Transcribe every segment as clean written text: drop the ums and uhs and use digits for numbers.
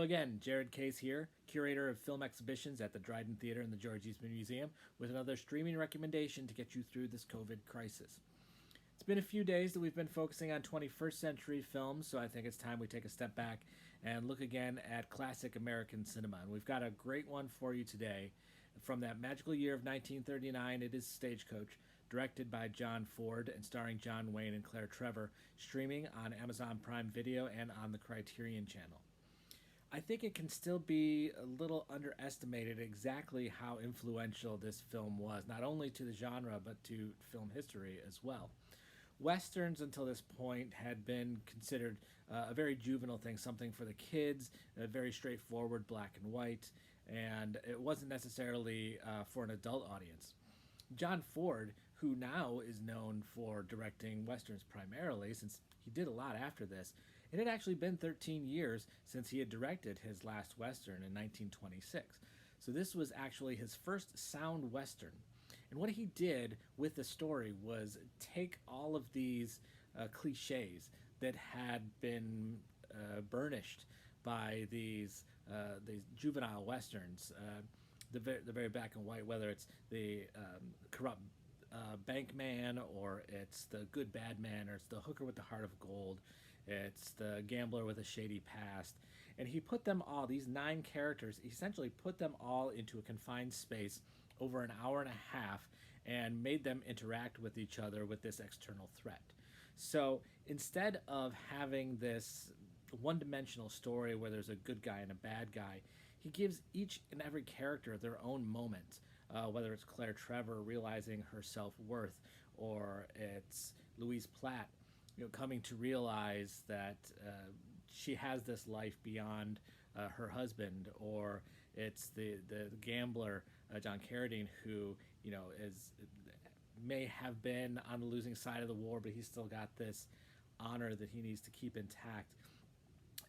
Hello again, Jared Case here, curator of film exhibitions at the Dryden Theater and the George Eastman Museum, with another streaming recommendation to get you through this COVID crisis. It's been a few days that we've been focusing on 21st century films, so I think it's time we take a step back and look again at classic American cinema. And we've got a great one for you today. From that magical year of 1939, it is Stagecoach, directed by John Ford and starring John Wayne and Claire Trevor, streaming on Amazon Prime Video and on the Criterion Channel. I think it can still be a little underestimated exactly how influential this film was, not only to the genre, but to film history as well. Westerns until this point had been considered a very juvenile thing, something for the kids, very straightforward, black and white, and it wasn't necessarily for an adult audience. John Ford, who now is known for directing Westerns primarily, since he did a lot after this, it had actually been 13 years since he had directed his last Western in 1926. So this was actually his first sound Western. And what he did with the story was take all of these cliches that had been burnished by these juvenile Westerns, the very black and white, whether it's the corrupt bank man, or it's the good bad man, or it's the hooker with the heart of gold, it's the gambler with a shady past. And he put them all, these 9 characters, he essentially put them all into a confined space over an hour and a half and made them interact with each other with this external threat. So instead of having this one-dimensional story where there's a good guy and a bad guy, he gives each and every character their own moment, whether it's Claire Trevor realizing her self-worth, or it's Louise Platt, coming to realize that she has this life beyond her husband, or it's the gambler John Carradine, who may have been on the losing side of the war, but he's still got this honor that he needs to keep intact.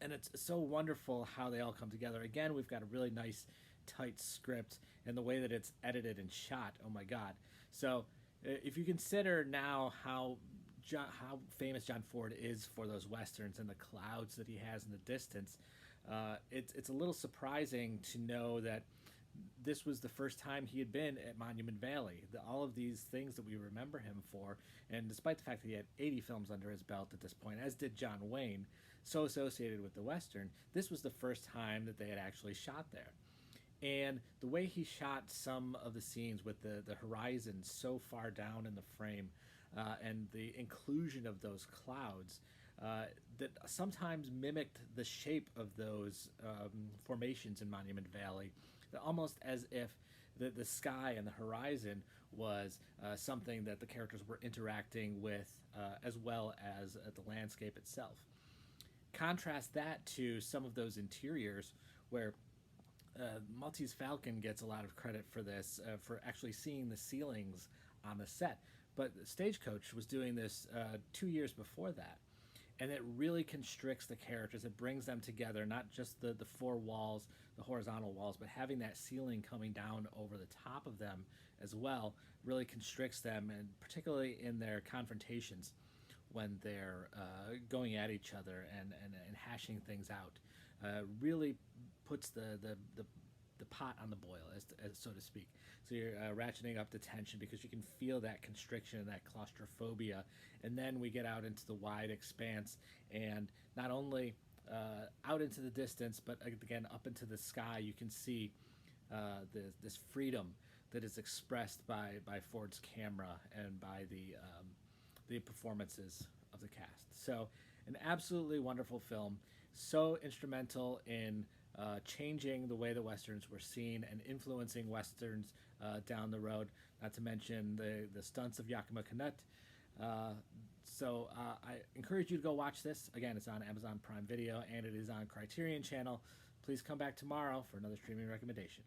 And it's so wonderful how they all come together. Again, we've got a really nice, tight script, and the way that it's edited and shot, oh my God. So if you consider now how famous John Ford is for those Westerns and the clouds that he has in the distance, it's a little surprising to know that this was the first time he had been at Monument Valley. All of these things that we remember him for, and despite the fact that he had 80 films under his belt at this point, as did John Wayne, so associated with the Western, this was the first time that they had actually shot there. And the way he shot some of the scenes with the horizon so far down in the frame, and the inclusion of those clouds that sometimes mimicked the shape of those formations in Monument Valley, almost as if the sky and the horizon was something that the characters were interacting with, as well as the landscape itself. Contrast that to some of those interiors where Maltese Falcon gets a lot of credit for this, for actually seeing the ceilings on the set. But Stagecoach was doing this 2 years before that. And it really constricts the characters. It brings them together, not just the 4 walls, the horizontal walls, but having that ceiling coming down over the top of them as well really constricts them, and particularly in their confrontations when they're going at each other and hashing things out. Really puts the pot on the boil, as so to speak. So you're ratcheting up the tension because you can feel that constriction and that claustrophobia. And then we get out into the wide expanse, and not only out into the distance, but again up into the sky, you can see this freedom that is expressed by Ford's camera and by the performances of the cast. So an absolutely wonderful film, so instrumental in changing the way the Westerns were seen and influencing Westerns down the road, not to mention the stunts of Yakima Canutt. So I encourage you to go watch this. Again, it's on Amazon Prime Video, and it is on Criterion Channel. Please come back tomorrow for another streaming recommendation.